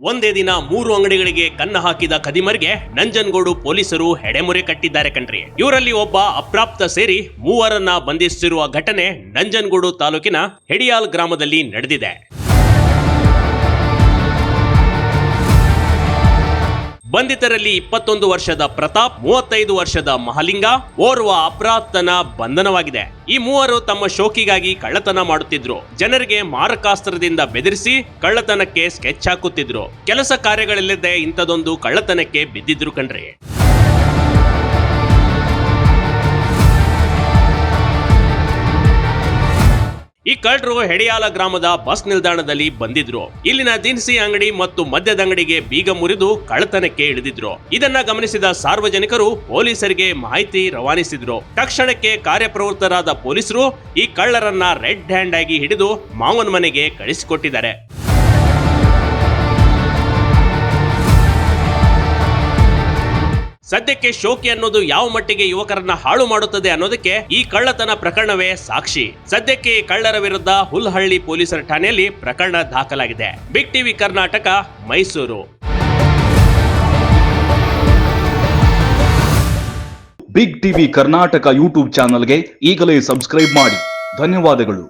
ಒಂದೇ ದಿನ 3 ಅಂಗಡಿಗಳಿಗೆ ಕನ್ನ ಹಾಕಿದ ಖದೀಮರ್ಗೆ ನಂಜನಗೂಡು ಪೊಲೀಸರು ಹೆಡೆಮುರೆ ಕಟ್ಟಿದ್ದಾರೆ ಕಣ್ರಿ. ಇವರಲ್ಲಿ ಒಬ್ಬ ಅಪ್ರಾಪ್ತ ಸೇರಿ 3ರನ್ನ ಬಂಧಿಸಿರುವ ಘಟನೆ ನಂಜನಗೂಡು ತಾಲೂಕಿನ ಹೆಡಿಯಾಲ್ ಗ್ರಾಮದಲ್ಲಿ ನಡೆದಿದೆ. ಬಂಧಿತರಲ್ಲಿ 21 ವರ್ಷದ ಪ್ರತಾಪ್, 35 ವರ್ಷದ ಮಹಾಲಿಂಗ, ಓರ್ವ ಅಪ್ರಾಪ್ತನ ಬಂಧನವಾಗಿದೆ. ಈ 3 ತಮ್ಮ ಶೋಕಿಗಾಗಿ ಕಳ್ಳತನ ಮಾಡುತ್ತಿದ್ರು. ಜನರಿಗೆ ಮಾರಕಾಸ್ತ್ರದಿಂದ ಬೆದರಿಸಿ ಕಳ್ಳತನಕ್ಕೆ ಸ್ಕೆಚ್ ಹಾಕುತ್ತಿದ್ರು. ಕೆಲಸ ಕಾರ್ಯಗಳಿಲ್ಲದೆ ಇಂಥದೊಂದು ಕಳ್ಳತನಕ್ಕೆ ಬಿದ್ದಿದ್ರು ಕಣ್ರಿ. ಈ ಕಳ್ಳರು ಹೆಡಿಯಾಲ ಗ್ರಾಮದ ಬಸ್ ನಿಲ್ದಾಣದಲ್ಲಿ ಬಂದಿದ್ರು. ಇಲ್ಲಿನ ದಿನಸಿ ಅಂಗಡಿ ಮತ್ತು ಮದ್ಯದ ಅಂಗಡಿಗೆ ಬೀಗ ಮುರಿದು ಕಳ್ಳತನಕ್ಕೆ ಇಳಿದಿದ್ರು. ಇದನ್ನ ಗಮನಿಸಿದ ಸಾರ್ವಜನಿಕರು ಪೊಲೀಸರಿಗೆ ಮಾಹಿತಿ ರವಾನಿಸಿದ್ರು. ತಕ್ಷಣಕ್ಕೆ ಕಾರ್ಯಪ್ರವೃತ್ತರಾದ ಪೊಲೀಸರು ಈ ಕಳ್ಳರನ್ನ ರೆಡ್ ಹ್ಯಾಂಡ್ ಆಗಿ ಹಿಡಿದು ಮಾವನ ಮನೆಗೆ ಕಳಿಸಿಕೊಟ್ಟಿದ್ದಾರೆ. ಸದ್ಯಕ್ಕೆ ಶೋಕಿ ಅನ್ನೋದು ಯಾವ ಮಟ್ಟಿಗೆ ಯುವಕರನ್ನ ಹಾಳು ಮಾಡುತ್ತದೆ ಅನ್ನೋದಕ್ಕೆ ಈ ಕಳ್ಳತನ ಪ್ರಕರಣವೇ ಸಾಕ್ಷಿ. ಸದ್ಯಕ್ಕೆ ಈ ಕಳ್ಳರ ವಿರುದ್ಧ ಹುಲ್ಹಳ್ಳಿ ಪೊಲೀಸರ ಠಾಣೆಯಲ್ಲಿ ಪ್ರಕರಣ ದಾಖಲಾಗಿದೆ. Big TV Karnataka, Mysuru. Big TV Karnataka YouTube ಚಾನಲ್ಗೆ ಈಗಲೇ ಸಬ್ಸ್ಕ್ರೈಬ್ ಮಾಡಿ. ಧನ್ಯವಾದಗಳು.